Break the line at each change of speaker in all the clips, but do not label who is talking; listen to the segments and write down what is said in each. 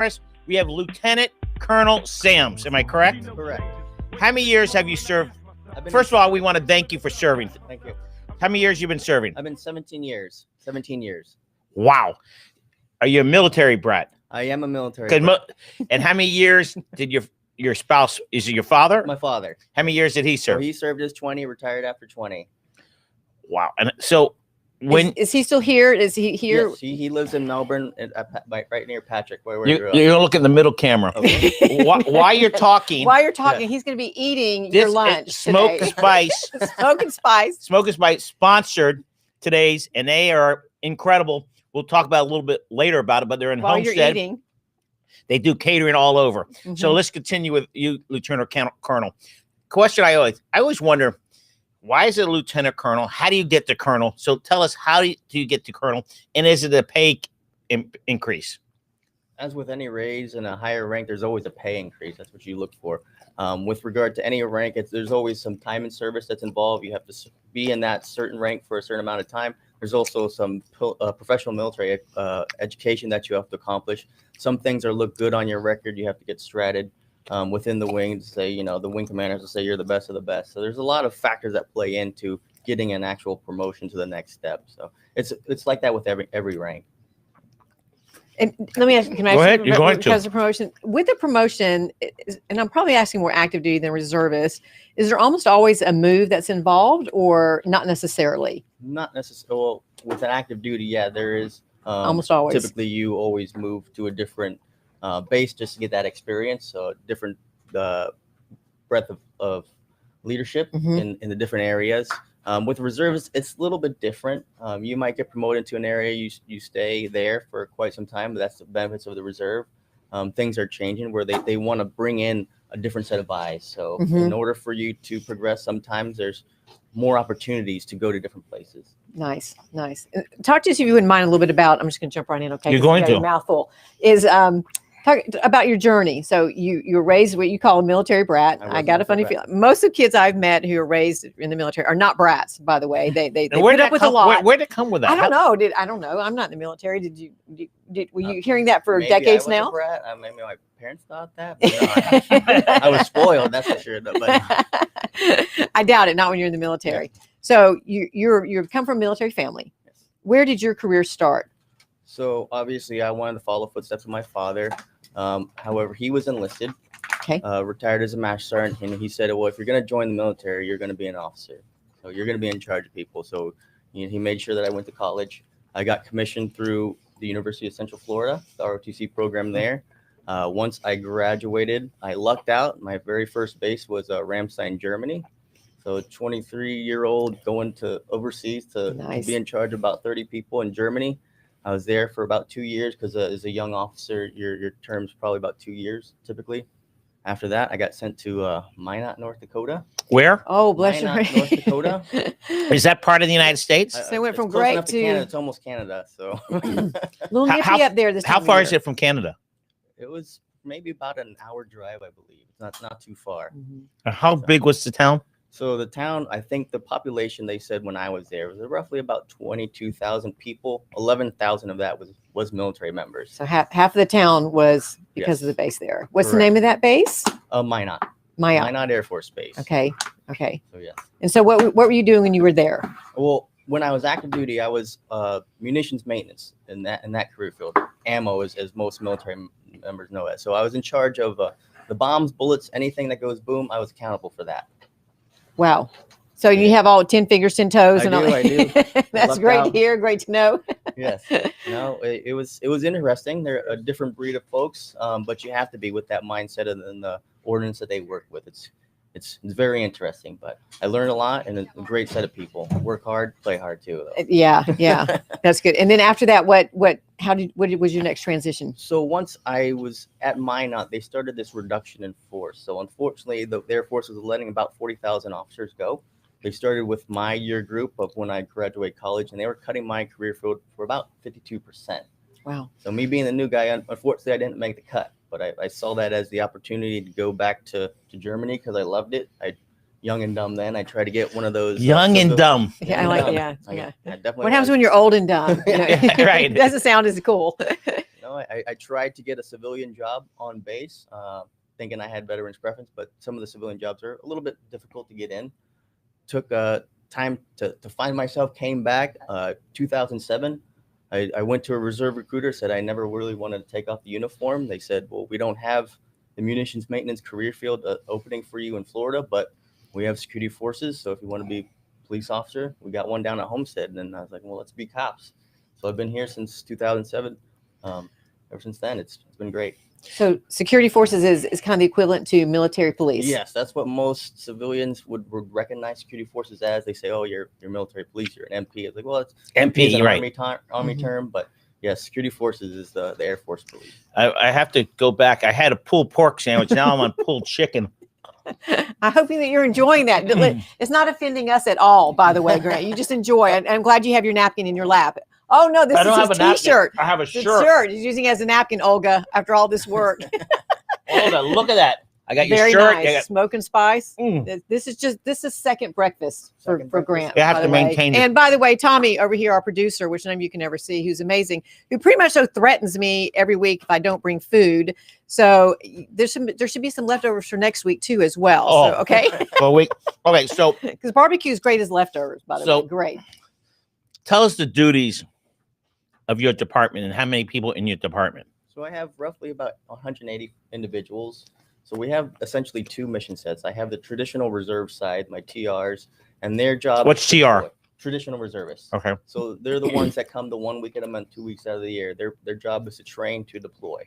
cameras, we have Lieutenant Colonel Sams. Am I correct?
Correct.
How many years have you served? First of all, we want to thank you for serving.
Thank you.
How many years you been serving?
I've been 17 years. 17 years.
Wow. Are you a military brat?
I am a military brat.
And how many years did your spouse, is it your father?
My father.
How many years did he serve?
So he served his 20, retired after 20.
Wow. And so when
is he still here? Is he here?
Yes, he lives in Melbourne, right near Patrick, where we grew up.
you're gonna look in the middle camera.
Okay.
While you're talking,
He's going to be eating your lunch.
Smoke and Spice.
Smoke and Spice.
Smoke and Spice sponsored today's, and they are incredible. We'll talk about a little bit later about it, but they're in
While
Homestead.
you're eating.
They do catering all over.
Mm-hmm.
So let's continue with you, Lieutenant Colonel. Question I always wonder, why is it Lieutenant Colonel? How do you get to Colonel? So tell us, how do you get to Colonel? And is it a pay increase?
As with any raise and a higher rank, there's always a pay increase. That's what you look for. With regard to any rank, there's always some time in service that's involved. You have to be in that certain rank for a certain amount of time. There's also some professional military education that you have to accomplish. Some things look good on your record. You have to get stratted within the wing to say, the wing commanders will say you're the best of the best. So there's a lot of factors that play into getting an actual promotion to the next step. So it's like that with every rank.
And let me ask you,
Go ahead. You're going
because
to.
the promotion, with the promotion, and I'm probably asking more active duty than reservist, is there almost always a move that's involved or not necessarily?
Not necessarily. Well, with an active duty, yeah, there is.
Almost always.
Typically, you always move to a different base just to get that experience. So different breadth of leadership in the different areas. With reservists, it's a little bit different. You might get promoted to an area, you stay there for quite some time, but that's the benefits of the reserve. Things are changing where they want to bring in a different set of eyes. So in order for you to progress, sometimes there's more opportunities to go to different places.
Nice. Talk to us, if you wouldn't mind, a little bit about, I'm just going to jump right in, okay?
You're going to.
Your mouthful. Is talk about your journey. So you were raised what you call a military brat. I got a funny feeling. Most of the kids I've met were raised in the military are not brats, by the way. They put up with a lot.
Where did it come with that?
I don't know. I don't know. I'm not in the military. Were you hearing that for
Maybe
decades
I was
now?
A brat. Maybe my parents thought that. But no, I was spoiled, that's for sure. But
I doubt it. Not when you're in the military.
Yeah.
So you come from a military family.
Yes.
Where did your career start?
So obviously, I wanted to follow footsteps of my father. However, he was enlisted, retired as a master sergeant, and he said, well, if you're going to join the military, you're going to be an officer. So you're going to be in charge of people. So he made sure that I went to college. I got commissioned through the University of Central Florida, the ROTC program there. Once I graduated, I lucked out. My very first base was Ramstein, Germany. So a 23-year-old going to overseas to be in charge of about 30 people in Germany. I was there for about 2 years because as a young officer, your term's probably about 2 years typically. After that, I got sent to Minot, North Dakota.
Where?
Oh, bless you.
Minot, North Dakota.
Is that part of the United States?
So it went from
close
great
enough
to
Canada. It's almost Canada. So
little nippy up there. This
how
time of
far
year.
is it from Canada?
it was maybe about an hour drive, I believe. It's not too far.
How big was the town?
So the town, I think the population they said when I was there was roughly about 22,000 people. 11,000 of that was military members.
So half of the town was because of the base there. What's the name of that base?
Minot.
Minot.
Minot Air Force Base.
Okay.
So yeah.
And so what were you doing when you were there?
Well, when I was active duty, I was munitions maintenance in that career field. Ammo, as most military members know it. So I was in charge of the bombs, bullets, anything that goes boom. I was accountable for that.
Wow. So you have all 10 fingers, 10 toes,
I
and all.
do.
That's
Lucked
great
out.
to hear. Great to know.
Yes. No, it was interesting. They're a different breed of folks, but you have to be with that mindset and the ordinance that they work with. It's very interesting, but I learned a lot and a great set of people. Work hard, play hard too. Though.
Yeah, that's good. And then after that, what was your next transition?
So once I was at Minot, they started this reduction in force. So unfortunately, the Air Force was letting about 40,000 officers go. They started with my year group of when I graduated college, and they were cutting my career field for about 52%.
Wow.
So me being the new guy, unfortunately, I didn't make the cut. But I saw that as the opportunity to go back to Germany because I loved it. Young and dumb then. I tried to get one of those.
Young and dumb.
Yeah, I like. Yeah.
I definitely.
What happens when you're old and dumb? You know,
Right.
It doesn't sound as cool.
No, I tried to get a civilian job on base, thinking I had veterans preference, but some of the civilian jobs are a little bit difficult to get in. Took time to find myself, came back 2007. I went to a reserve recruiter, said I never really wanted to take off the uniform. They said, well, we don't have the munitions maintenance career field opening for you in Florida, but we have security forces. So if you want to be a police officer, we got one down at Homestead. And then I was like, well, let's be cops. So I've been here since 2007. Ever since then, it's been great.
So security forces is kind of the equivalent to military police.
Yes, that's what most civilians would recognize security forces as. They say, oh, you're military police, you're an MP. It's like, well, it's
MP
is an
right?
Army term, but yeah, security forces is the Air Force police.
I have to go back. I had a pulled pork sandwich. Now I'm on pulled chicken.
I hope that you're enjoying that. It's not offending us at all, by the way, Grant. You just enjoy it. I'm glad you have your napkin in your lap. Oh, no, this is his T-shirt.
I have a shirt.
He's using it as a napkin, Olga, after all this work.
Olga, look at that. I got your
Very
shirt.
Nice. Smoke and spice. This is second breakfast for Grant.
You have to maintain.
And by the way, Tommy over here, our producer, which none of you can ever see, who's amazing, who pretty much so threatens me every week if I don't bring food. So there should be some leftovers for next week too, as well.
Oh,
so, okay.
Okay. So
because barbecue is great as leftovers, by the way. Great.
Tell us the duties of your department and how many people in your department.
So I have roughly about 180 individuals. So we have essentially two mission sets. I have the traditional reserve side, my TRs, and their job.
What's TR?
Traditional reservists.
Okay.
So they're the ones that come to 1 week at a month, 2 weeks out of the year. Their job is to train to deploy.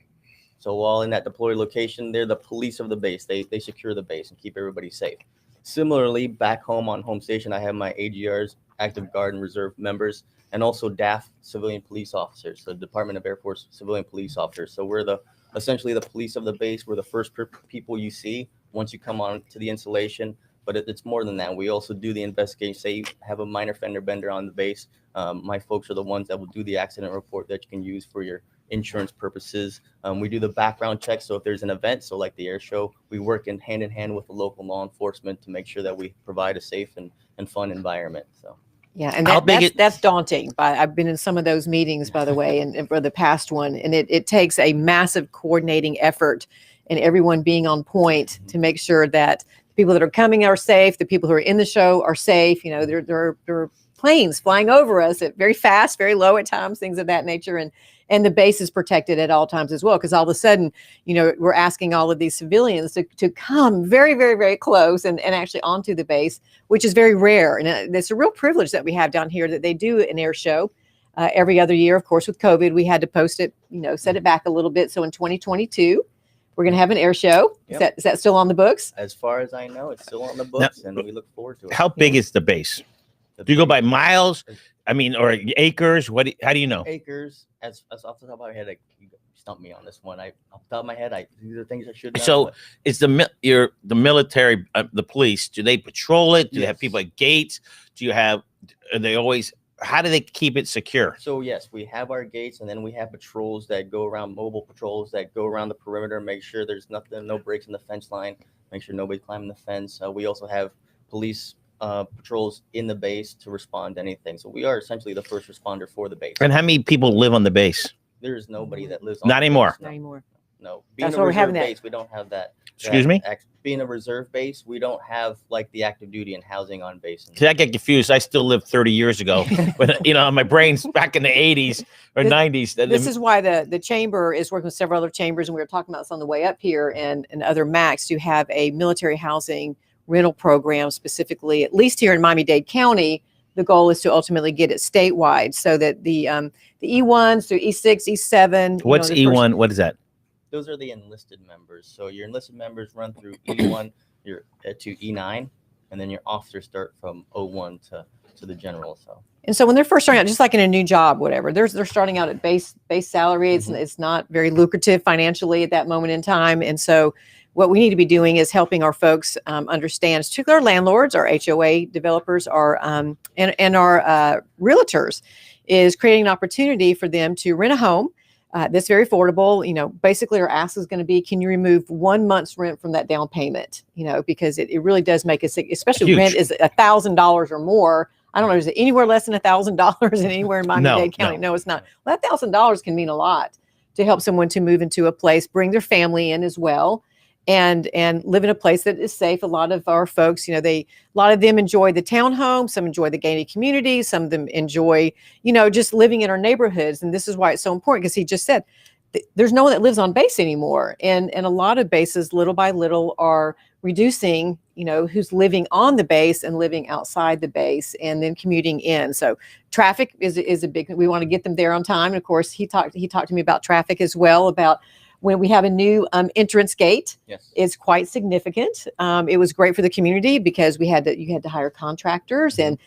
So while in that deployed location, they're the police of the base. They secure the base and keep everybody safe. Similarly, back home on home station, I have my AGRs, active guard and reserve members, and also DAF, civilian police officers, so Department of Air Force civilian police officers. So we're essentially the police of the base. We're the first people you see once you come on to the installation, but it's more than that. We also do the investigation. Say you have a minor fender bender on the base. My folks are the ones that will do the accident report that you can use for your insurance purposes. We do the background check. So if there's an event, so like the air show, we work in hand with the local law enforcement to make sure that we provide a safe and fun environment. So.
Yeah, and that's daunting. I've been in some of those meetings, by the way, and for the past one, and it takes a massive coordinating effort and everyone being on point to make sure that the people that are coming are safe, the people who are in the show are safe. You know, there are planes flying over us at very fast, very low at times, things of that nature, and the base is protected at all times as well, because all of a sudden, you know, we're asking all of these civilians to come very, very, very close and actually onto the base, which is very rare. And it's a real privilege that we have down here that they do an air show every other year. Of course, with COVID, we had to post it, you know, set it back a little bit. So in 2022, we're going to have an air show. Yep. Is that still on the books?
As far as I know, it's still on the books, and we look forward to it.
How big is the base? Do you go by miles? I mean, or acres? How do you know?
Acres. As off the top of my head, you stumped me on this one. Off the top of my head, these are things I should know.
So, is the military, the police? Do they patrol it? Do they have people at gates? Are they always? How do they keep it secure?
So yes, we have our gates, and then we have patrols that go around, mobile patrols that go around the perimeter, make sure there's no breaks in the fence line, make sure nobody's climbing the fence. We also have police patrols in the base to respond to anything. So we are essentially the first responder for the base.
And how many people live on the base?
There is nobody that lives on
Not
the
anymore.
base.
Not anymore.
No. Being
That's
a
why we're
reserve
having
base, we don't have that.
Excuse me?
Being a reserve base, we don't have like the active duty and housing on base.
I get confused. I still lived 30 years ago. But, you know, my brain's back in the 80s or 90s.
This is why the chamber is working with several other chambers, and we were talking about this on the way up here, and other MACs to have a military housing rental program specifically, at least here in Miami-Dade County. The goal is to ultimately get it statewide so that the E1s through E6, E7.
What's E1? What is that?
Those are the enlisted members. So your enlisted members run through E1 to E9, and then your officers start from O1 to the general.
And so when they're first starting out, just like in a new job, whatever, they're starting out at base salary. It's not very lucrative financially at that moment in time. And so what we need to be doing is helping our folks understand, particularly our landlords, our HOA developers, and our realtors, is creating an opportunity for them to rent a home that's very affordable. You know, basically our ask is going to be, can you remove 1 month's rent from that down payment? You know, because it really does make especially
huge.
Rent is $1,000 or more. I don't know, is it anywhere less than $1,000 anywhere in Miami-Dade County? No, it's not. Well, that $1,000 can mean a lot to help someone to move into a place, bring their family in as well, and live in a place that is safe. A lot of our folks, a lot of them enjoy the townhome, some enjoy the gated community, some of them enjoy, just living in our neighborhoods. And this is why it's so important, because he just said there's no one that lives on base anymore. And a lot of bases, little by little, are reducing, who's living on the base and living outside the base and then commuting in. So traffic is a big, we want to get them there on time. And of course, he talked to me about traffic as well, about when we have a new entrance gate.
Yes.
It's quite significant. It was great for the community because you had to hire contractors and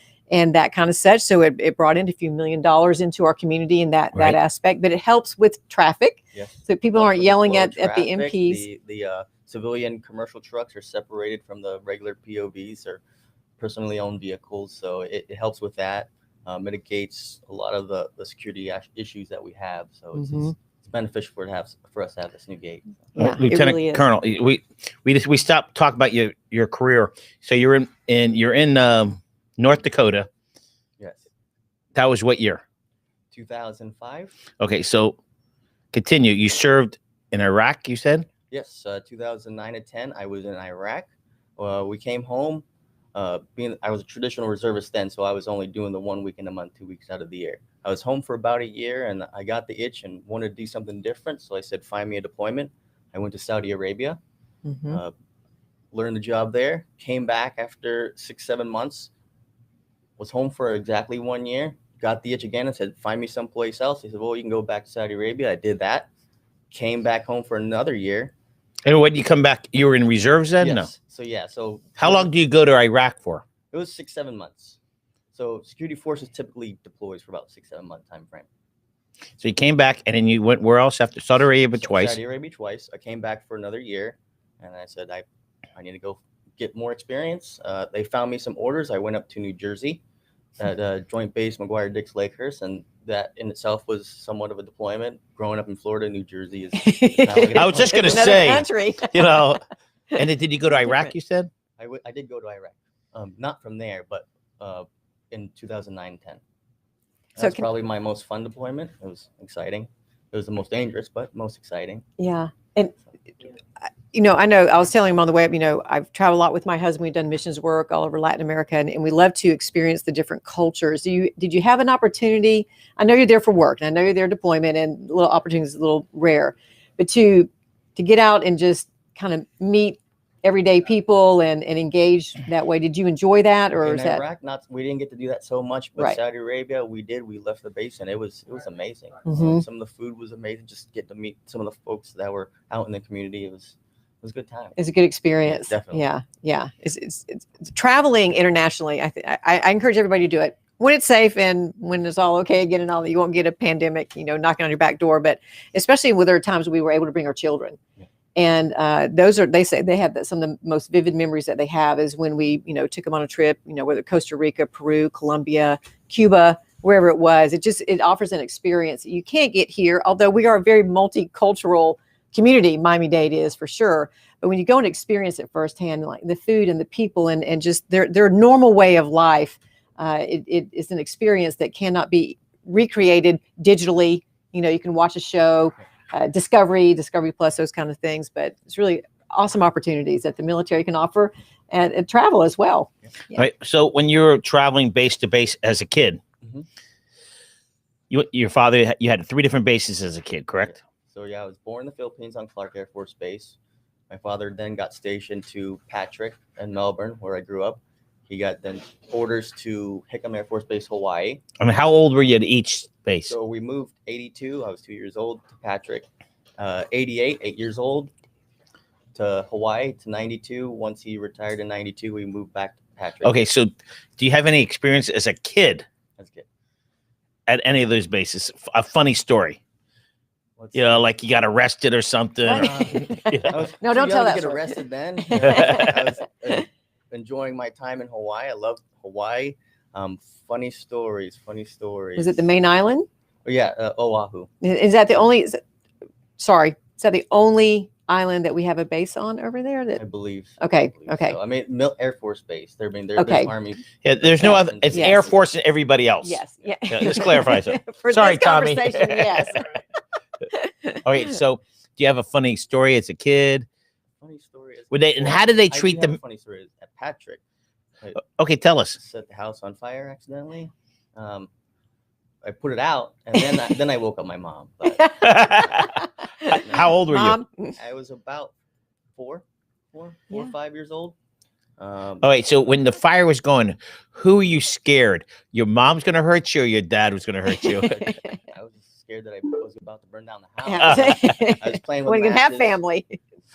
that kind of such. So it brought in a few $1 million into our community in that aspect, but it helps with traffic.
Yes.
So people aren't yelling at the MPs.
The civilian commercial trucks are separated from the regular POVs or personally owned vehicles. So it helps with that. Mitigates a lot of the security issues that we have. So it's beneficial for us to have this new gate.
Yeah,
Lieutenant
really
Colonel, we stopped talking about your career. So you're in North Dakota.
Yes.
That was what year?
2005.
Okay, so continue. You served in Iraq, you said?
Yes, 2009 to 10, I was in Iraq. We came home. I was a traditional reservist then, so I was only doing the 1 week in a month, 2 weeks out of the year. I was home for about a year, and I got the itch and wanted to do something different. So I said, find me a deployment. I went to Saudi Arabia, learned the job there, came back after 6-7 months, was home for exactly 1 year, got the itch again and said, find me someplace else. He said, well, you can go back to Saudi Arabia. I did that, came back home for another year.
And when you come back, you were in reserves then?
Yes.
No.
So
How long do you go to Iraq for?
It was 6-7 months. So security forces typically deploys for about 6-7 month time frame.
So you came back, and then you went where else after Saudi Arabia twice?
Saudi Arabia twice. I came back for another year, and I said I need to go get more experience. They found me some orders. I went up to New Jersey at Joint Base McGuire-Dix Lakehurst, and that in itself was somewhat of a deployment. Growing up in Florida, New Jersey is.
I was just going to say,
country.
And then did you go to Iraq? You said
I did go to Iraq, not from there, but in 2009 and 10. That's probably my most fun deployment. It was exciting. It was the most dangerous, but most exciting.
Yeah, and I know I was telling him on the way up. I've traveled a lot with my husband. We've done missions work all over Latin America, and we love to experience the different cultures. Did you have an opportunity? I know you're there for work, and I know you're there deployment, and little opportunities a little rare, but to get out and just kind of meet everyday people and engage that way. Did you enjoy that, or
in Iraq? We didn't get to do that so much, but Saudi Arabia we did. We left the base, and it was amazing. Some of the food was amazing. Just get to meet some of the folks that were out in the community. It was a good time. It's
a good experience.
Yeah, definitely.
Yeah. It's traveling internationally. I encourage everybody to do it when it's safe and when it's all okay again, and all that. You won't get a pandemic, knocking on your back door. But especially when there are times we were able to bring our children. Yeah. And they say they have some of the most vivid memories that they have is when we, took them on a trip, whether Costa Rica, Peru, Colombia, Cuba, wherever it was. It offers an experience that you can't get here, although we are a very multicultural community. Miami-Dade is for sure. But when you go and experience it firsthand, like the food and the people and just their normal way of life, it is an experience that cannot be recreated digitally. You can watch a show, Discovery Plus, those kind of things, but it's really awesome opportunities that the military can offer and travel as well. Yeah.
Right. So when you were traveling base to base as a kid, your father, you had 3 different bases as a kid, correct?
So I was born in the Philippines on Clark Air Force Base. My father then got stationed to Patrick in Melbourne, where I grew up. He got then orders to Hickam Air Force Base, Hawaii.
I mean, how old were you at each base?
So we moved 82. I was 2 years old to Patrick. 88, 8 years old to Hawaii to 92. Once he retired in 92, we moved back to Patrick.
Okay, so do you have any experience as a kid?
As a kid.
At any of those bases? A funny story. Like you got arrested or something.
No, don't tell that.
Get arrested then. I was enjoying my time in Hawaii. I love Hawaii. Funny stories.
Was it the main island?
Oh, yeah, Oahu.
Is that the only? Is that the only island that we have a base on over there?
I believe.
Okay.
So. I mean, Air Force Base. They're Army.
Yeah, there's no other. It's Air Force and everybody else.
Yes. Yeah.
Let's clarify that.
For
Sorry,
this
Tommy.
Yes.
All right. So, do you have a funny story as a kid?
Funny story.
And how did they treat
them?
them?
Funny story at Patrick.
Okay, tell us.
Set the house on fire accidentally. I put it out, and then I woke up my mom. But
How old were
Mom?
you? I was about four or 5 years old.
All right. So when the fire was going, who were you scared? Your mom's going to hurt you, or your dad was going to hurt you?
I was scared that I was about to burn down the house. I was playing with
when you can have family.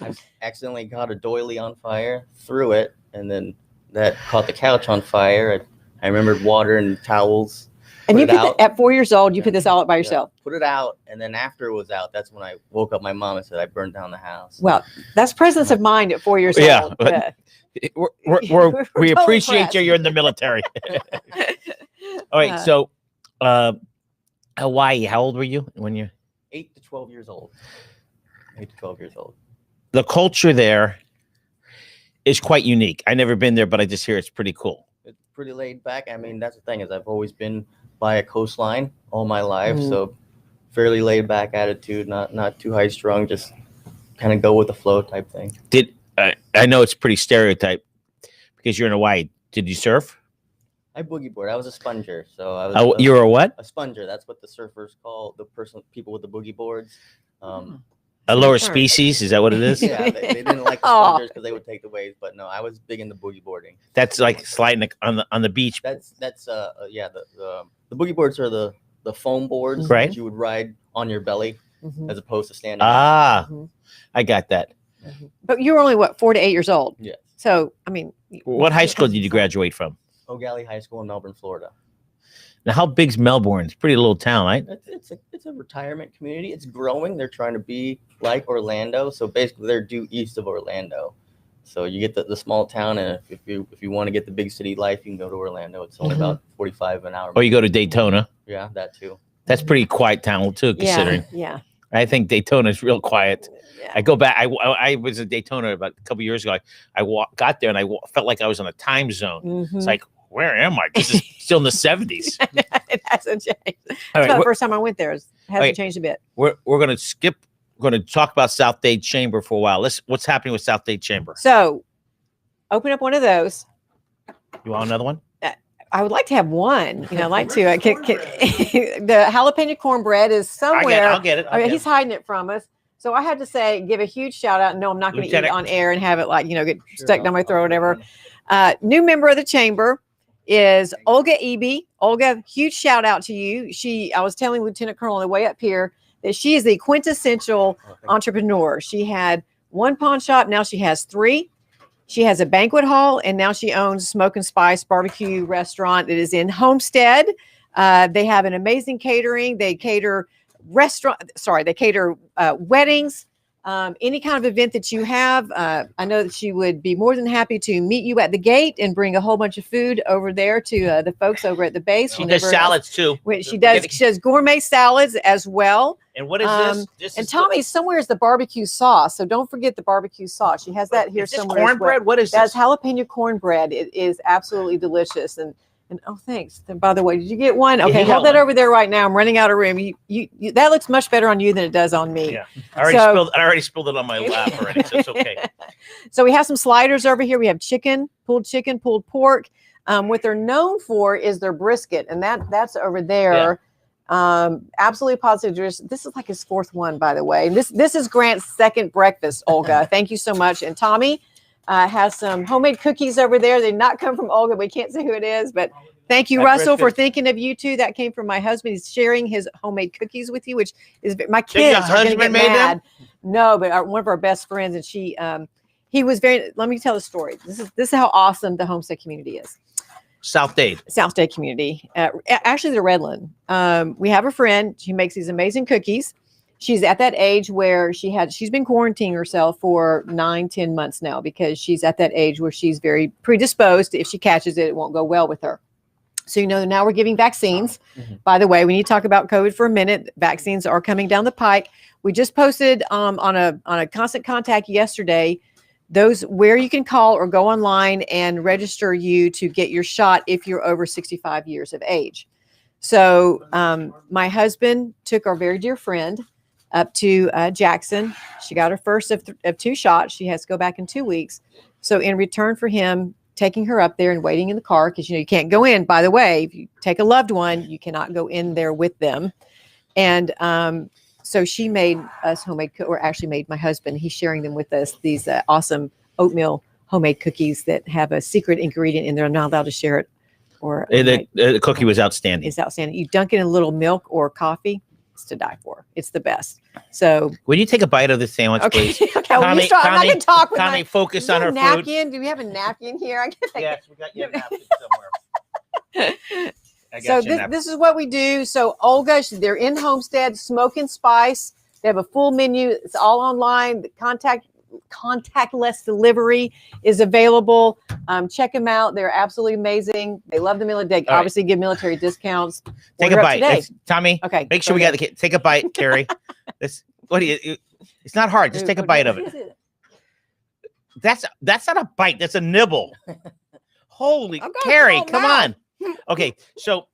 I accidentally got a doily on fire, threw it, and then that caught the couch on fire. I remembered water and towels.
And you put at 4 years old, you put this all up by yourself.
Put it out, and then after it was out, that's when I woke up my mom and said I burned down the house.
Well, that's presence of mind at 4 years old.
But we appreciate you. You're in the military. All right. So, Hawaii. How old were you when you?
8 to 12 years old. 8 to 12 years old.
The culture there is quite unique. I've never been there, but I just hear it's pretty cool.
It's pretty laid back. I mean, that's the thing is I've always been by a coastline all my life, so fairly laid back attitude, not too high strung, just kind of go with the flow type thing.
I know it's pretty stereotype because you're in Hawaii. Did you surf?
I boogie board. I was a sponger, so I was.
You were a what?
A sponger. That's what the surfers call people with the boogie boards.
A lower species, is that what it is?
Yeah, they didn't like the spongers because they would take the waves, but no, I was big into boogie boarding.
That's like sliding on the beach.
That's the boogie boards are the foam boards
right?
that you would ride on your belly as opposed to standing.
I got that.
But you were only 4 to 8 years old.
Yeah.
So I mean,
what high school did you graduate from?
O'Galley High School in Melbourne, Florida.
Now, how big's Melbourne? It's a pretty little town, right?
It's a retirement community. It's growing. They're trying to be like Orlando. So basically, they're due east of Orlando. So you get the small town, and if you want to get the big city life, you can go to Orlando. It's only about 45 an hour.
Or you go to Daytona.
Yeah, that too.
That's pretty quiet town too, considering.
Yeah.
I think Daytona is real quiet.
Yeah.
I go back. I was in Daytona about a couple years ago. I got there and I felt like I was on a time zone. It's like, where am I? This is still in the 70s.
It hasn't changed.
Right,
the first time I went there. It hasn't changed a bit.
We're going to skip. We're going to talk about South Dade Chamber for a while. What's happening with South Dade Chamber?
So, open up one of those.
You want another one?
I would like to have one. I'd like to. The jalapeno cornbread is somewhere.
I'll get it.
He's hiding it from us. So I had to give a huge shout out. No, I'm not going to eat it on air and have it get stuck down my throat or whatever. New member of the chamber is Olga Eby. Olga, huge shout out to you. I was telling Lieutenant Colonel on the way up here that she is the quintessential entrepreneur. She had one pawn shop. Now she has 3. She has a banquet hall, and now she owns Smoke and Spice barbecue restaurant that is in Homestead. They have an amazing catering. They cater weddings, any kind of event that you have. I know that she would be more than happy to meet you at the gate and bring a whole bunch of food over there to the folks over at the base.
She does salads too.
She does gourmet salads as well.
And what is this?
And Tommy, somewhere is the barbecue sauce. So don't forget the barbecue sauce. She has that here somewhere.
Cornbread? What is
this? That's
this?
jalapeno cornbread. It is absolutely delicious. And oh, thanks. And by the way, did you get one? Okay, hold that over there right now. I'm running out of room. You that looks much better on you than it does on me.
Yeah, I already spilled it on my lap already, so it's okay.
So we have some sliders over here. We have pulled pork. What they're known for is their brisket, and that's over there. Yeah. Absolutely positive. This is like his 4th one, by the way. This is Grant's 2nd breakfast, Olga. Thank you so much. And Tommy has some homemade cookies over there. They did not come from Olga. We can't say who it is, but thank you, Russell, for thinking of you two. That came from my husband. He's sharing his homemade cookies with you, which is my kids are going to get mad. No, but one of our best friends, and he was very. Let me tell the story. This is how awesome the Homestead community is.
South Dade
community. Actually, the Redland. We have a friend. She makes these amazing cookies. She's at that age where she's been quarantining herself for 9-10 months now because she's at that age where she's very predisposed. If she catches it, it won't go well with her. So, now we're giving vaccines. By the way, we need to talk about COVID for a minute. Vaccines are coming down the pike. We just posted on a constant contact yesterday those where you can call or go online and register you to get your shot if you're over 65 years of age. So my husband took our very dear friend up to Jackson. She got her first of 2 shots. She has to go back in 2 weeks. So in return for him taking her up there and waiting in the car, because you can't go in, by the way, if you take a loved one, you cannot go in there with them. And so she made us homemade, or actually made my husband, he's sharing them with us, these awesome oatmeal homemade cookies that have a secret ingredient in there. I'm not allowed to share it. Or
the cookie was outstanding.
It's outstanding. You dunk it in a little milk or coffee. It's to die for. It's the best. So,
would you take a bite of the sandwich, please?
Okay. Well, you start, I'm not going to talk with
Connie, focus on her
napkin.
food.
Do we have a napkin here? I guess
Yes, we got your napkin somewhere.
So this is what we do. So Olga, they're in Homestead, Smoke and Spice. They have a full menu. It's all online. The contactless delivery is available. Check them out. They're absolutely amazing. They love the military. They obviously give military discounts.
Take a bite. Tommy,
okay.
Make sure we got the kid. Take a bite, Kerry. It's not hard. Just take a bite of it. That's not a bite. That's a nibble. Holy Kerry, come on. Okay, so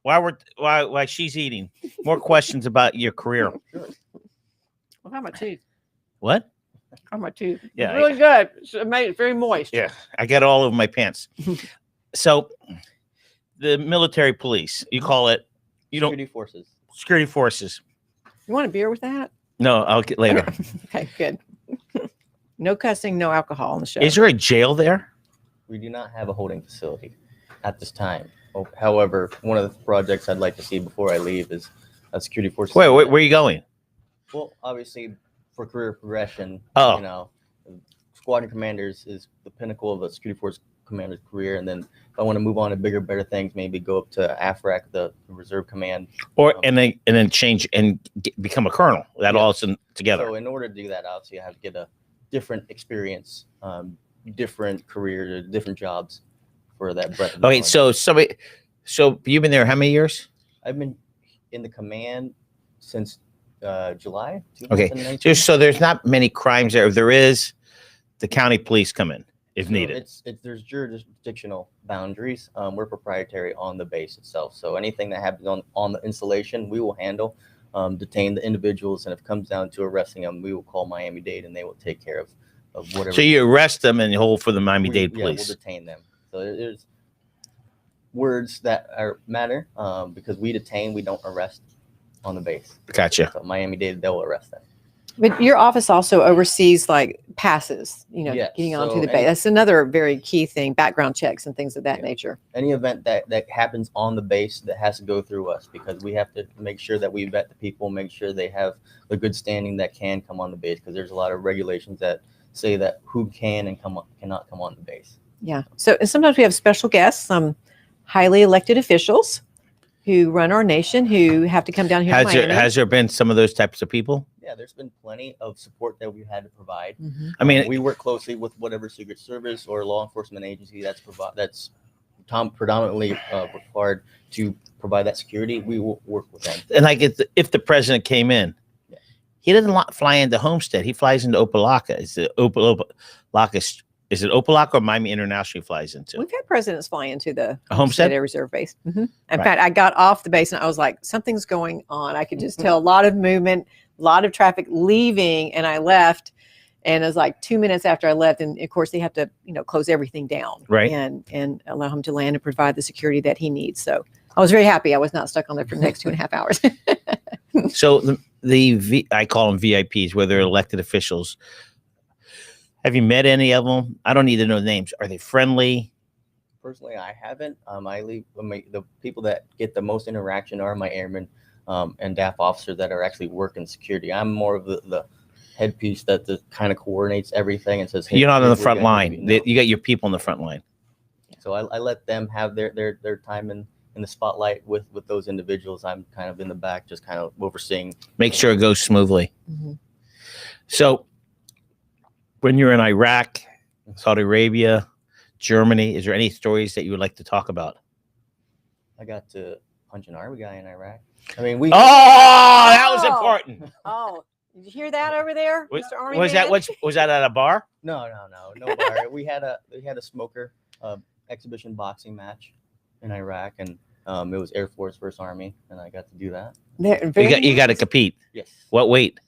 while she's eating, more questions about your career.
Well, how about teeth?
What?
How about teeth?
Yeah,
it's really good. It made it very moist.
Yeah, I got all over my pants. So, the military police, you call it?
Security forces.
Security forces.
You want a beer with that?
No, I'll get later.
Okay, good. No cussing, no alcohol on the show.
Is there a jail there?
We do not have a holding facility at this time. However, one of the projects I'd like to see before I leave is a security force.
Wait, where are you going?
Well, obviously, for career progression,
Oh.
Squadron commanders is the pinnacle of a security force commander's career. And then if I want to move on to bigger, better things, maybe go up to AFRAC, the reserve command.
And then change and become a colonel. That all together.
So in order to do that, obviously, I have to get a different experience, different careers, different jobs for that breadth of knowledge.
So you've been there how many years?
I've been in the command since July.
Okay, just so there's not many crimes there. If there is, the county police come in if needed.
There's jurisdictional boundaries. We're proprietary on the base itself. So anything that happens on the installation, we will handle, detain the individuals, and if it comes down to arresting them, we will call Miami-Dade and they will take care of whatever.
So you arrest them and you hold for the Miami-Dade police.
Yeah, we'll detain them. So there's words that matter because we detain, we don't arrest on the base.
Gotcha.
So Miami-Dade, they'll arrest them.
But your office also oversees like passes, getting onto the base. That's another very key thing, background checks and things of that nature.
Any event that happens on the base that has to go through us because we have to make sure that we vet the people, make sure they have the good standing that can come on the base because there's a lot of regulations that say that who can and cannot come on the base.
Yeah. So and sometimes we have special guests, some highly elected officials who run our nation who have to come down here to Miami.
Has there been some of those types of people?
Yeah, there's been plenty of support that we've had to provide.
Mm-hmm.
I mean,
we work closely with whatever Secret Service or law enforcement agency that's predominantly required to provide that security. We will work with them.
And like if the president came in, he doesn't fly into Homestead. He flies into Opelika. Is it Opelika or Miami International he flies into?
We've had presidents fly into the
Homestead
Air Reserve Base. Mm-hmm. In fact, I got off the base and I was like, something's going on. I could just tell a lot of movement, a lot of traffic leaving, and I left. And it was like 2 minutes after I left, and of course they have to, close everything down,
right,
and allow him to land and provide the security that he needs. So I was very happy I was not stuck on there for the next 2.5 hours.
So I call them VIPs, where they're elected officials. Have you met any of them? I don't need to know names. Are they friendly?
Personally, I haven't. The people that get the most interaction are my airmen and DAF officers that are actually working security. I'm more of the headpiece that kind of coordinates everything and says, hey,
you're not on the front line. You got your people on the front line.
So I let them have their time in the spotlight with those individuals. I'm kind of in the back, just kind of overseeing.
Make sure it goes smoothly.
Mm-hmm.
So when you're in Iraq, Saudi Arabia, Germany, is there any stories that you would like to talk about?
I got to punch an army guy in Iraq. I mean,
that was important.
Oh, did you hear that over there, Mr. Army
was
man?
Was that at a bar?
No bar. we had a smoker exhibition boxing match in Iraq, and It was Air Force versus Army, and I got to do that.
You got to compete.
Yes.
What weight?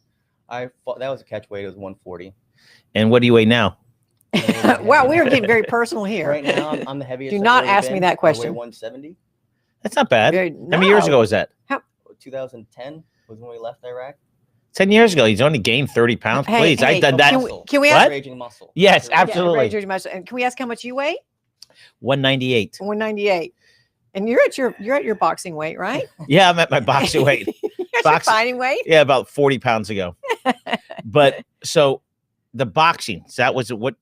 I fought, that was a catch weight. It was 140.
And what do you weigh now?
Wow, we are getting very personal here.
Right now, I'm the heaviest.
Do not ask me that question.
I weigh 170.
That's not bad. How many years ago was that?
2010 was when we left Iraq.
10 years ago. He's only gained 30 pounds.
Hey,
Please, I done that.
Can we ask?
Raging muscle.
Yes,
Yeah,
absolutely.
And can we ask how much you weigh?
198.
198. And you're at your boxing weight, right?
Yeah, I'm at my boxing weight.
Your fighting weight?
Yeah, about 40 pounds ago. But so the boxing, so that was what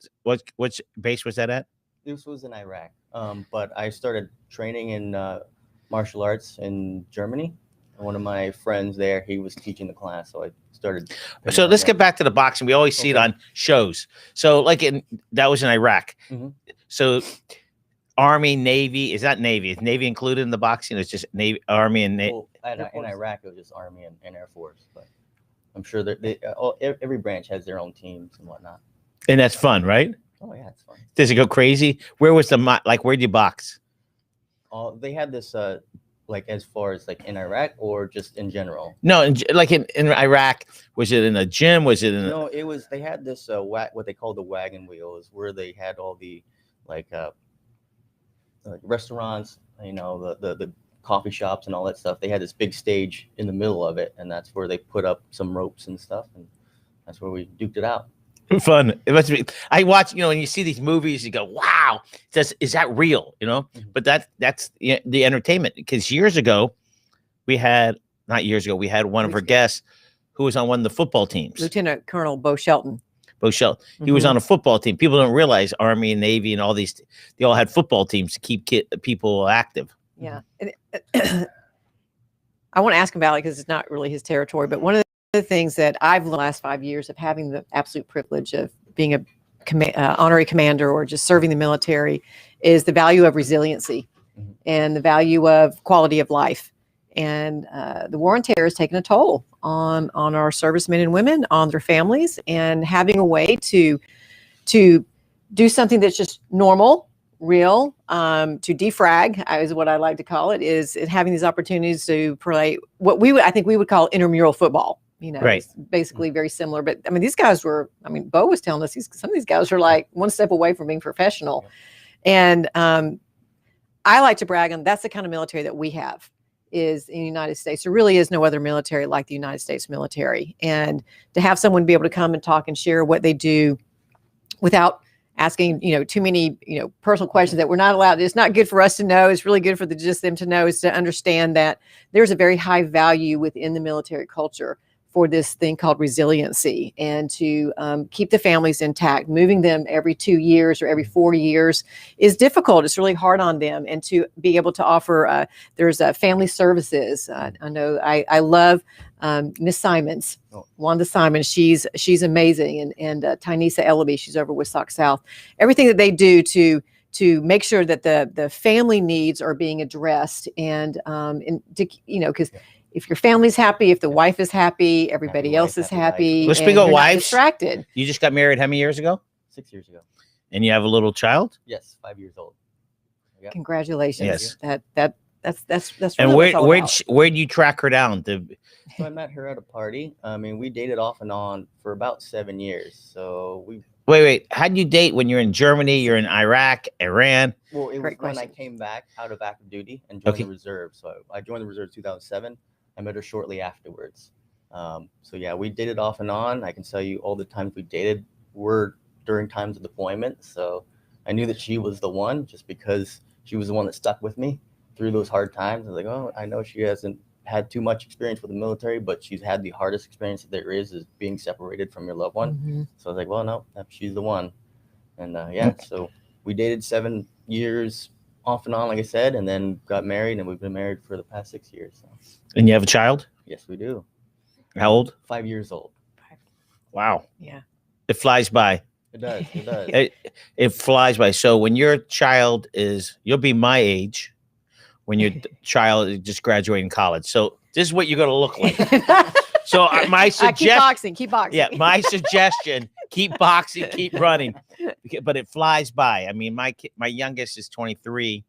base was that at?
This was in Iraq. But I started training in martial arts in Germany. One of my friends there, he was teaching the class, so I started.
So let's get back to the boxing. We always see it on shows. So like that was in Iraq.
Mm-hmm.
So Army, Navy, is that Navy? Is Navy included in the boxing? It's just Navy, Army, and Navy.
Well, in Iraq, it was just Army and Air Force, but I'm sure that every branch has their own teams and whatnot.
And that's fun, right?
Oh yeah, it's fun.
Does it go crazy? Where was where do you box?
They had this like as far as like in Iraq or just in general?
No, in Iraq, was it in a gym? Was it in?
No, it was. They had this what they call the wagon wheels, where they had all the like restaurants, you know, the coffee shops and all that stuff. They had this big stage in the middle of it, and that's where they put up some ropes and stuff, and that's where we duked it out.
Fun. It must be. I watch, when you see these movies, you go, "Wow, is that real?"
Mm-hmm.
But that's the entertainment. Because years ago, we had one of our guests who was on one of the football teams,
Lieutenant Colonel Bo Shelton.
He was on a football team. People don't realize Army and Navy and all these, they all had football teams to keep people active.
Yeah. I want to ask him about it because it's not really his territory. But one of the things that I've learned the last 5 years of having the absolute privilege of being a honorary commander or just serving the military is the value of resiliency and the value of quality of life. And the war on terror has taken a toll on our servicemen and women, on their families, and having a way to do something that's just normal, real, to defrag, is what I like to call it, is having these opportunities to play what I think we would call intramural football.
Right.
It's basically very similar. But I mean, these guys were, Bo was telling us some of these guys were like one step away from being professional. And I like to brag on that's the kind of military that we have is in the United States. There really is no other military like the United States military. And to have someone be able to come and talk and share what they do without asking, too many, personal questions that we're not allowed. It's not good for us to know. It's really good for just them to know, is to understand that there's a very high value within the military culture for this thing called resiliency, and to keep the families intact. Moving them every 2 years or every 4 years is difficult. It's really hard on them. And to be able to offer, there's family services. I know I love Miss Simons, Wanda Simons. She's amazing. And Tynesa Ellaby, she's over with Sock South. Everything that they do to make sure that the family needs are being addressed, and to, because if your family's happy, if the wife is happy, everybody else is happy.
Let's speak of wives.
Distracted.
You just got married how many years ago?
6 years ago.
And you have a little child?
Yes, 5 years old.
Yep. Congratulations.
Yes.
That's.
And where'd you track her down?
So I met her at a party. We dated off and on for about 7 years. So we.
Wait. How'd you date when you're in Germany? You're in Iraq, Iran?
Well, it was when I came back out of active duty and joined the reserve. So I joined the reserve in 2007. I met her shortly afterwards. So yeah, we dated off and on. I can tell you all the times we dated were during times of deployment. So I knew that she was the one, just because she was the one that stuck with me through those hard times. I was like, oh, I know she hasn't had too much experience with the military, but she's had the hardest experience that there is being separated from your loved one. Mm-hmm. So I was like, well, no, she's the one. And so we dated 7 years off and on, like I said, and then got married, and we've been married for the past 6 years. So.
And you have a child?
Yes, we do.
How old?
5 years old.
Wow.
Yeah.
It flies by.
It does. It does.
It flies by. So when your child you'll be my age when your child is just graduating college. So this is what you're going to look like. So my suggestion,
keep boxing.
Yeah, my suggestion, keep boxing, keep running, but it flies by. My youngest is 23.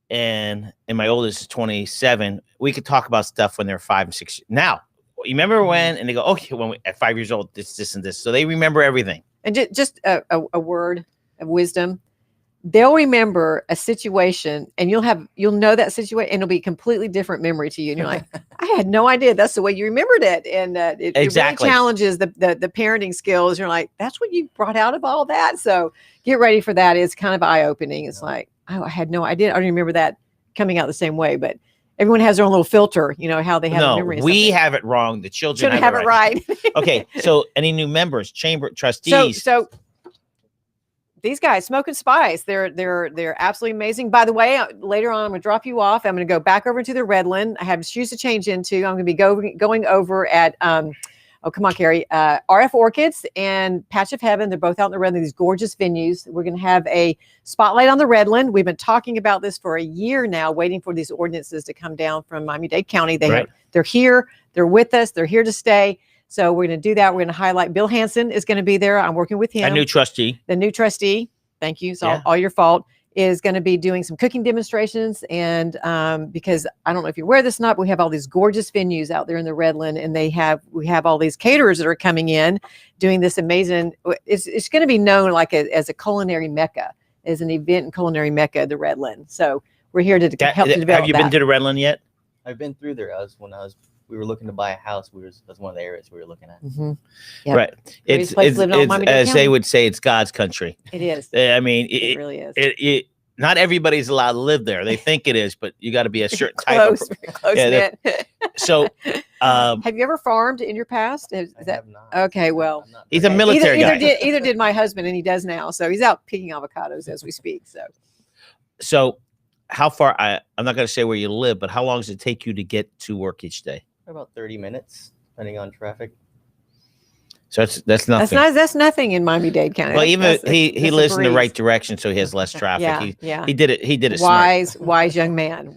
and my oldest is 27. We could talk about stuff when they're 5 and 6. Now, you remember when? And they go, okay, when we, at 5 years old, this, and this. So they remember everything.
And just a word of wisdom. They'll remember a situation, and you'll know that situation, and it'll be a completely different memory to you. And you're like, I had no idea that's the way you remembered it. And it really challenges the parenting skills. You're like, that's what you brought out of all that. So get ready for that. It's kind of eye-opening. It's like, oh, I had no idea. I don't remember that coming out the same way, but everyone has their own little filter, how they have a memory.
We have it wrong. The children have it right. Okay. So any new members, chamber trustees?
So these guys, Smoke and Spice, they're absolutely amazing. By the way, later on, I'm going to drop you off. I'm going to go back over to the Redland. I have shoes to change into. I'm going to be going over at, oh, come on, Kerry, RF Orchids and Patch of Heaven. They're both out in the Redland, these gorgeous venues. We're going to have a spotlight on the Redland. We've been talking about this for a year now, waiting for these ordinances to come down from Miami-Dade County. They're here. They're with us. They're here to stay. So we're going to do that. We're going to highlight. Bill Hansen is going to be there. I'm working with him.
A new trustee.
The new trustee. Thank you. It's all your fault. Is going to be doing some cooking demonstrations. And because I don't know if you're aware of this or not, but we have all these gorgeous venues out there in the Redland, and we have all these caterers that are coming in doing this amazing. It's going to be known like as a culinary mecca, as an event and culinary mecca, the Redland. So we're here to help to develop.
Have you been to the Redland yet?
I've been through there. We were looking to buy a house. That's one of the areas we were looking at.
Mm-hmm. Yep.
Right. It's as they would say, it's God's country.
It is.
I mean,
it really is.
Not everybody's allowed to live there. They think it is, but you got to be a certain type of.
Close knit.
So,
have you ever farmed in your past?
I have not.
Okay, well,
he's a military guy.
Either did my husband, and he does now. So he's out picking avocados as we speak.
So how far? I'm not going to say where you live, but how long does it take you to get to work each day?
About 30 minutes, depending on traffic.
So that's nothing.
That's nothing in Miami-Dade County.
Well, even he lives in the right direction, so he has less traffic.
Yeah.
He did it.
Wise young man.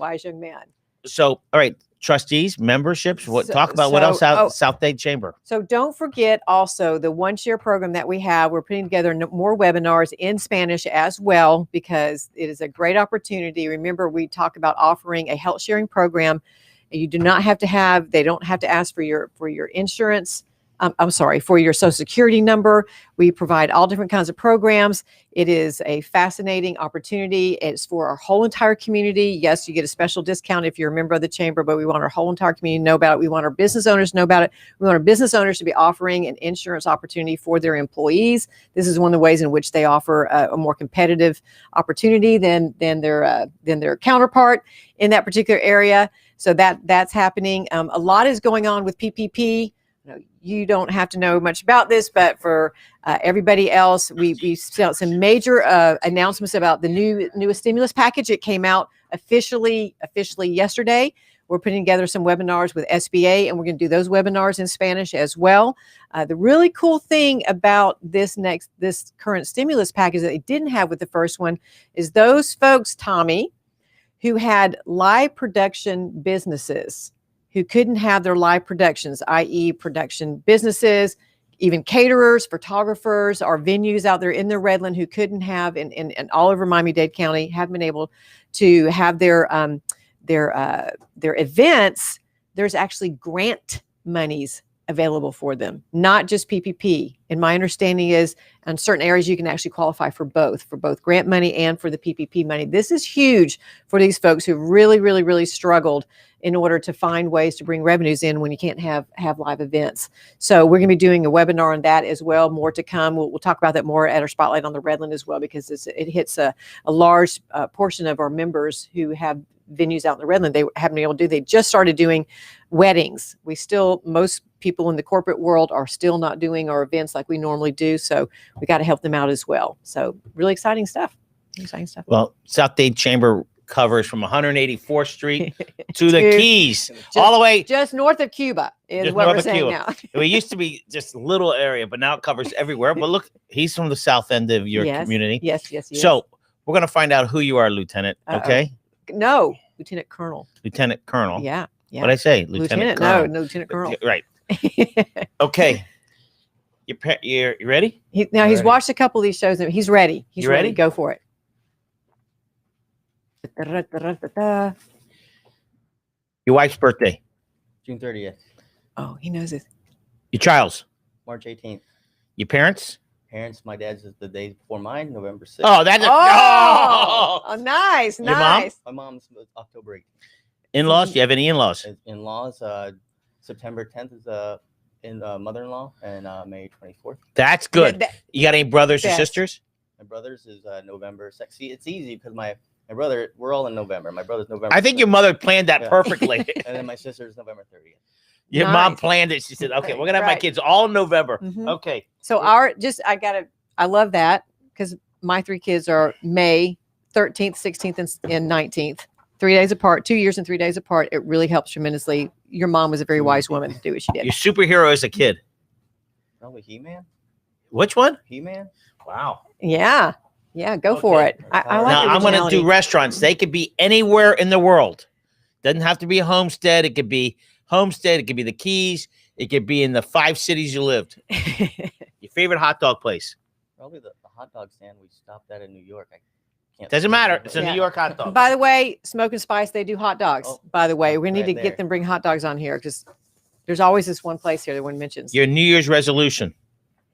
So, all right, trustees, memberships. Talk about what else South Dade Chamber.
So don't forget also the one-share program that we have. We're putting together more webinars in Spanish as well, because it is a great opportunity. Remember, we talk about offering a health sharing program. You do not have to they don't have to ask for your insurance. For your Social Security number. We provide all different kinds of programs. It is a fascinating opportunity. It's for our whole entire community. Yes, you get a special discount if you're a member of the chamber, but we want our whole entire community to know about it. We want our business owners to know about it. We want our business owners to be offering an insurance opportunity for their employees. This is one of the ways in which they offer a more competitive opportunity than their counterpart in that particular area. So that's happening. A lot is going on with PPP. You don't have to know much about this, but for everybody else, we sent some major announcements about the newest stimulus package. It came out officially yesterday. We're putting together some webinars with SBA, and we're going to do those webinars in Spanish as well. The really cool thing about this current stimulus package that they didn't have with the first one is those folks, Tommy, who had live production businesses, who couldn't have their live productions, i.e. production businesses, even caterers, photographers, our venues out there in the Redland who couldn't have, and all over Miami-Dade County, have been able to have their events. There's actually grant monies available for them, not just PPP. And my understanding is in certain areas, you can actually qualify for both grant money and for the PPP money. This is huge for these folks who really, really, really struggled in order to find ways to bring revenues in when you can't have live events. So we're going to be doing a webinar on that as well. More to come. We'll talk about that more at our Spotlight on the Redland as well, because it hits a large portion of our members who have venues out in the Redland. They haven't been able to do. They just started doing weddings. Most people in the corporate world are still not doing our events like we normally do. So we got to help them out as well. So really exciting stuff.
Well, South Dade Chamber covers from 184th Street to the Keys, all the way
just north of Cuba is what we're saying now.
It used to be just a little area, but now it covers everywhere. But look, he's from the south end of your community.
Yes.
So we're going to find out who you are, Lieutenant. Okay.
No, Lieutenant Colonel.
Lieutenant Colonel.
Yeah.
What'd I say? Lieutenant
Colonel. No, Lieutenant Colonel.
Right. Okay. You ready?
He's watched a couple of these shows. He's ready. He's ready. Go for it.
Your wife's birthday.
June 30th.
Oh, he knows it.
Your child's.
March 18th.
Your parents.
Parents, my dad's is the day before mine, November 6th.
Oh, that's
Nice,
Your mom?
nice.
My mom's October 18th.
In-laws. Do you have any in-laws?
In-laws, September 10th is mother-in-law, and May 24th.
That's good. You got any brothers or
Best.
sisters?
My brother's is November 6th. See, it's easy because my brother, we're all in November. My brother's November.
I think
6th.
your mother planned that
Yeah.
perfectly.
And then my sister's November 30th.
Your mom
Nice.
planned it. She said, "Okay, we're gonna have my
Right.
kids all in November."
Mhm.
Okay.
So I love that because my 3 kids are May 13th, 16th, and 19th. 3 days apart, 2 years and 3 days apart. It really helps tremendously. Your mom was a very wise woman to do what she did.
Your superhero as a kid.
Probably He-Man.
Which one?
He-Man.
Wow.
Yeah. Yeah, go for
Okay.
it. I like
Now I'm going to
originality.
do restaurants. They could be anywhere in the world. Doesn't have to be a homestead. It could be homestead. It could be the Keys. It could be in the 5 cities you lived. Your favorite hot dog place?
Probably the hot dog stand we stopped at in New York. I can't
Doesn't
think of
matter.
it.
It's a
Yeah.
New York hot dog.
By the way, Smoke and Spice, they do hot dogs.
Oh,
by the way, we need to
right
get
there.
them bring hot dogs on here because there's always this one place here that one mentions.
Your New Year's resolution.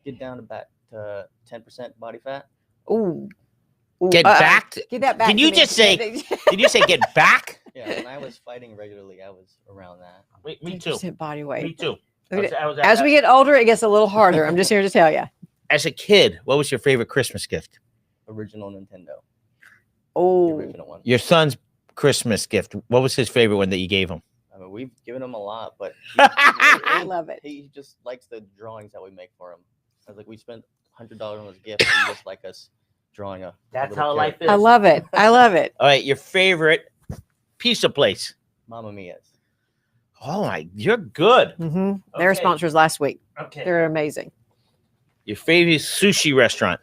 Get down to 10% body fat.
Ooh.
Get back.
Get that back.
Did
to
you
me.
just say- Did you say get back?
Yeah, when I was fighting regularly, I was around that.
Me too.
10% body
Me
weight?
too.
As we get older, it gets a little harder. I'm just here to tell you.
As a kid, what was your favorite Christmas gift?
Original Nintendo. The
Oh,
original one.
Your son's Christmas gift. What was his favorite one that you gave him?
I mean, we've given him a lot, but
I love it.
he just likes the drawings that we make for him. I was like, we spent $100 on his gift, and he just like us drawing a.
That's
little
how life
character.
is.
I love it. I love it.
All right, your favorite pizza place.
Mamma Mia's.
Oh my, you're good.
Mhm. They were
Okay.
sponsors last week.
Okay.
They're amazing.
Your favorite sushi restaurant.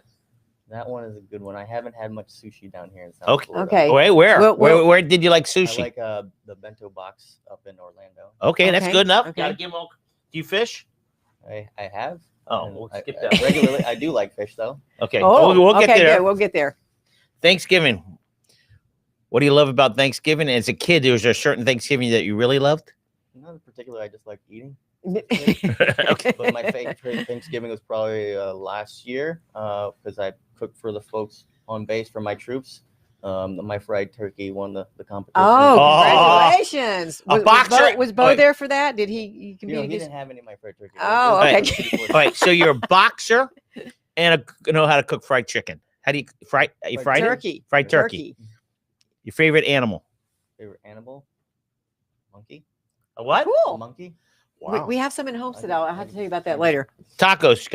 That one is a good one. I haven't had much sushi down here in South
Okay.
Florida.
Okay.
Wait, where?
Well-
where did you like
I
sushi?
like the bento box up in Orlando.
Okay, that's
Okay,
good enough.
okay.
Gotta give 'em all- Do you fish?
I have.
Oh,
and
we'll
I-
skip
I
that.
regularly, I do like fish though.
Okay,
Oh,
we'll get
okay,
there.
good. We'll get there.
Thanksgiving. What do you love about Thanksgiving? As a kid, was there a certain Thanksgiving that you really loved?
Not in particular. I just like eating.
Okay.
But my favorite Thanksgiving was probably last year because I cooked for the folks on base for my troops. My fried turkey won the competition.
Oh,
Oh.
congratulations!
A boxer?
Was Bo
Wait.
there for that? Did he
You know,
compete
he
against?
didn't have any of my fried turkey.
Oh,
okay.
okay.
All right, so you're a boxer and you know how to cook fried chicken. How do you fry? You
Fried
fried it?
Turkey.
Fried turkey. Your favorite animal?
Favorite animal? Monkey.
A what?
A
Cool.
monkey.
We have some in Homestead. I'll have to tell you about that later.
Tacos.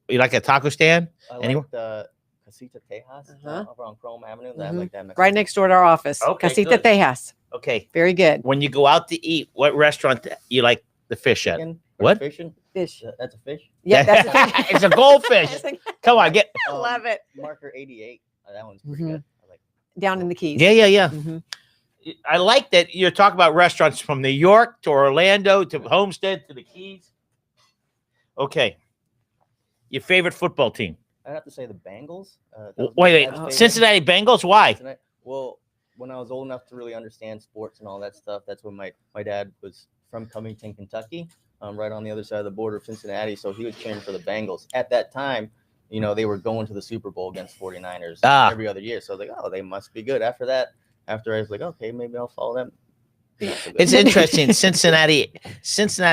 You like a taco stand?
I
Anyone?
like the Casita Tejas
Uh-huh.
over on Chrome Avenue. I
Mhm.
like that.
Right next door to our office.
Okay,
Casita
good.
Tejas.
Okay.
Very good.
When you go out to eat, what restaurant you like the fish at?
Chicken,
What?
Fishing.
Fish.
That's a fish.
Yeah, that's a
It's a goldfish. Come on, get.
I love it.
Marker 88. That one's pretty
Mhm.
good. I like.
Down in the Keys.
Yeah.
Mhm.
I like that you're talking about restaurants from New York to Orlando to Homestead to the Keys. Okay. Your favorite football team?
I'd have to say the Bengals. That
Wait,
was my
wait.
dad's favorite.
Cincinnati Bengals? Why?
Cincinnati- Well, when I was old enough to really understand sports and all that stuff, that's when my dad was from Covington, Kentucky, right on the other side of the border of Cincinnati. So he was cheering for the Bengals. At that time, you know, they were going to the Super Bowl against 49ers every other year. So I was like, oh, they must be good. After I was like, okay, maybe I'll follow them. Not so good.
It's interesting. Cincinnati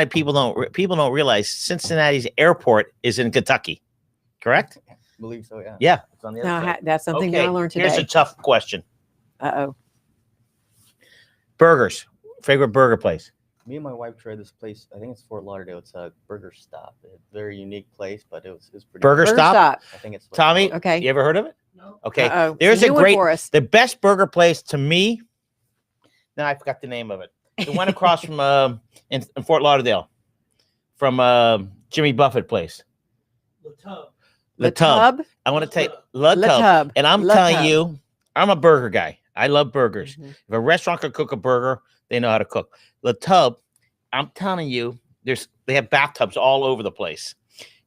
people don't realize Cincinnati's airport is in Kentucky. Correct?
I believe so, yeah.
Yeah.
It's on the
No,
other side.
that's something
Okay,
that I learned
here's a
today.
tough question.
Uh-oh.
Burgers. Favorite burger place?
Me and my wife tried this place. I think it's Fort Lauderdale. It's a Burger Stop. It's a very unique place, but it was pretty.
Burger
good.
Stop?
I think it's what-
Tommy,
Okay.
you ever heard of it?
No.
Okay.
Uh-oh.
There's a
New one
great,
for us.
the best burger place to me. Now I forgot the name of it. The one across from in Fort Lauderdale, from Jimmy Buffett place.
The Tub.
I want to tell you, La
La
Tub.
Tub.
And I'm
La
telling
Tub.
you, I'm a burger guy. I love burgers.
Mhm.
If a restaurant could cook a burger, they know how to cook. La Tub, I'm telling you, they have bathtubs all over the place,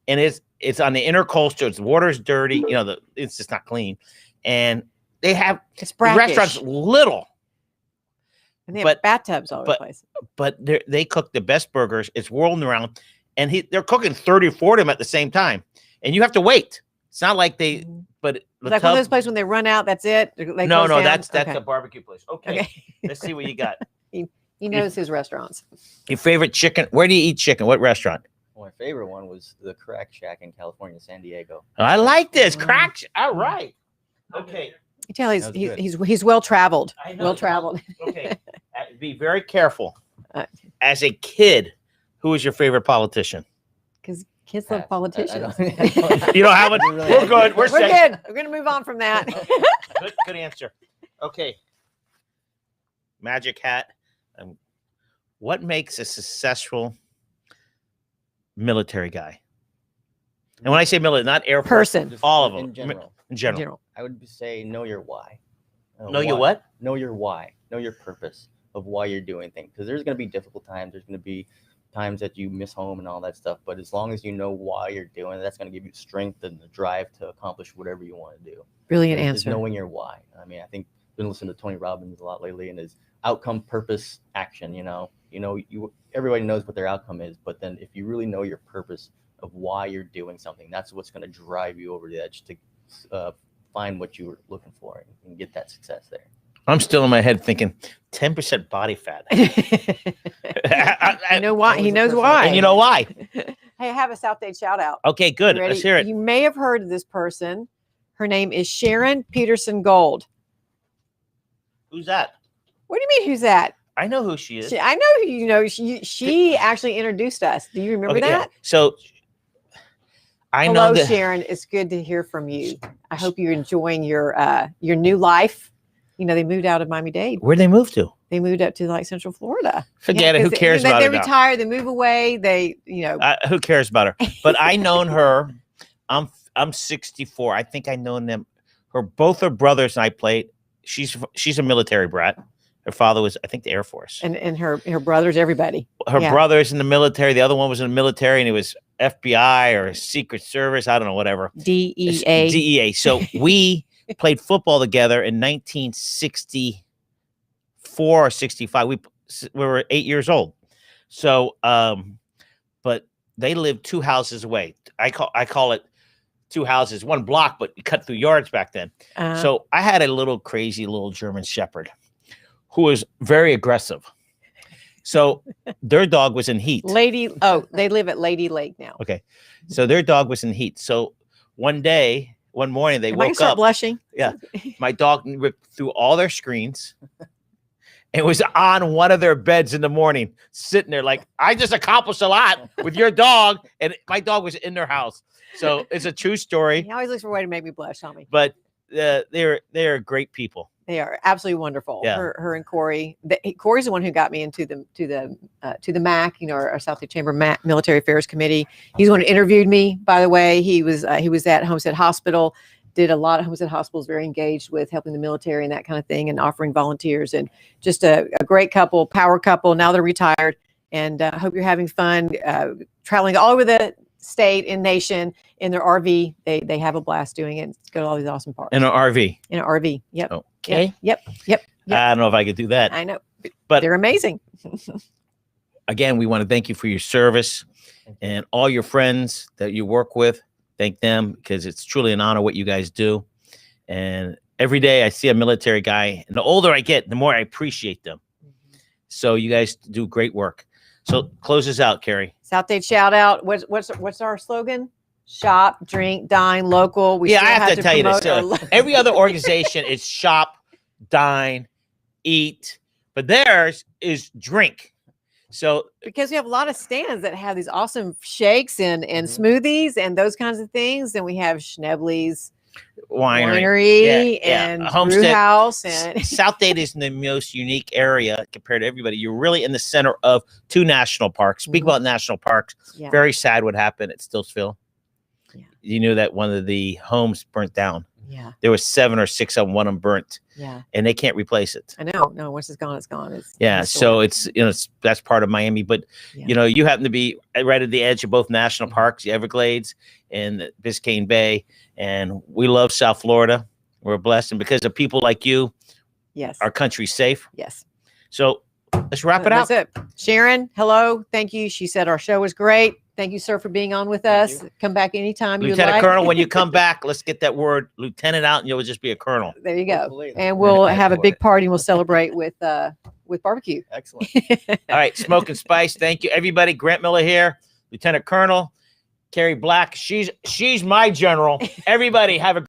and it's on the intercoastal. The water's dirty, it's just not clean, and they have
It's
the
brackish.
restaurants little,
And they have bathtubs all over the place.
but they cook the best burgers. It's whirling around, and they're cooking 30 or 40 of them at the same time, and you have to wait. It's not like they, but
Like one of those places when they run out, that's it. They
no,
close down?
that's
Okay.
a barbecue place. Okay, let's see what you got.
He knows his restaurants.
Your favorite chicken? Where do you eat chicken? What restaurant?
Well, my favorite one was the Crack Shack in California, San Diego.
I like this crack. All right. Okay.
You tell he's well traveled. Well traveled.
Okay. Be very careful. As a kid, who was your favorite politician?
Because kids love politicians.
You don't have it. We're good. We're
good. We're gonna move on from that.
Good answer. Okay. Magic hat. What makes a successful military guy? And when I say military, not Air Force,
person,
all of them.
In
general.
general, I would say know your why.
Know your what?
Know your why. Know your purpose of why you're doing things. Because there's going to be difficult times. There's going to be times that you miss home and all that stuff. But as long as you know why you're doing it, that's going to give you strength and the drive to accomplish whatever you want to do.
Brilliant
Just
answer.
knowing your why. I mean, I think I've been listening to Tony Robbins a lot lately, and his outcome, purpose, action. Everybody knows what their outcome is, but then if you really know your purpose of why you're doing something, that's what's going to drive you over the edge to find what you were looking for and get that success there.
I'm still in my head thinking 10% body fat.
I know why. He knows why.
And you know why?
Hey, I have a South Dade shout out.
Okay, good. Let's hear it.
You may have heard of this person. Her name is Sharon Peterson Gold.
Who's that?
What do you mean, who's that?
I know who she is.
I know who you know. She actually introduced us. Do you remember that?
Yeah. So I
Hello,
know that
Sharon. It's good to hear from you. I hope you're enjoying your new life. They moved out of Miami-Dade.
Where'd they move to?
They moved up to like Central Florida.
Forget it. Who cares about her?
They retire. They move away.
Who cares about her? But I known her. I'm 64. I think I known them. Both her brothers and I played. She's a military brat. Her father was, I think, the Air Force.
And her brothers, everybody.
Her brother's in the military. The other one was in the military, and it was FBI or Secret Service. I don't know, whatever.
DEA.
DEA. So we played football together in 1964 or 65. We were 8 years old. So, but they lived 2 houses away. I call it 2 houses, 1 block, but you cut through yards back then. So I had a little crazy little German Shepherd who was very aggressive. So their dog was in heat.
They live at Lady Lake now.
Okay. So their dog was in heat. So one morning they woke
start
up.
Blushing.
Yeah. My dog ripped through all their screens. It was on one of their beds in the morning, sitting there like, I just accomplished a lot with your dog. And my dog was in their house. So it's a true story.
He always looks for a way to make me blush, Tommy.
But they're great people.
They are absolutely wonderful.
Yeah.
Her and Corey. Corey's the one who got me into the MAC, our South Dade Chamber Military Affairs Committee. He's the one who interviewed me. By the way, he was at Homestead Hospital. Did a lot of Homestead Hospitals. Very engaged with helping the military and that kind of thing, and offering volunteers. And just a great couple, power couple. Now they're retired, and I hope you're having fun traveling all over the state and nation in their RV. They have a blast doing it. Go to all these awesome parks.
In an RV.
In an RV. Yep.
Okay.
Yep.
I don't know if I could do that.
I know,
but
they're amazing.
Again, we want to thank you for your service and all your friends that you work with. Thank them, because it's truly an honor what you guys do. And every day I see a military guy, and the older I get, the more I appreciate them. So you guys do great work. So close us out, Kerry.
South Dade shout out. What's our slogan? Shop, drink, dine, local.
I have to tell you this. Every other organization is shop, dine, eat, but theirs is drink. So
because we have a lot of stands that have these awesome shakes and smoothies and those kinds of things, and we have Schnebley's winery and brew house, and
South Dade is in the most unique area compared to everybody. You're really in the center of 2 national parks. Speak about national parks.
Yeah.
Very sad what happened at Stillsville.
Yeah.
You knew that one of the homes burnt down.
Yeah.
There was 7 or 6 of them, one of them burnt.
Yeah.
And they can't replace it.
I know. No, once it's gone, it's gone.
So it's that's part of Miami. But you happen to be right at the edge of both national parks, the Everglades and the Biscayne Bay. And we love South Florida. We're blessed, and because of people like you,
Yes.
our country's safe.
Yes.
So let's wrap it up.
That's it. Sharon, hello. Thank you. She said our show was great. Thank you, sir, for being on with us. Come back anytime you
Lieutenant
like.
Colonel, when you come back, let's get that word lieutenant out, and you'll just be a colonel.
There you go.
Hopefully.
And we'll have a big party and we'll celebrate with barbecue.
Excellent.
All right, Smoke and Spice. Thank you, everybody. Grant Miller here, Lieutenant Colonel. Kerry Black. She's my general. Everybody have a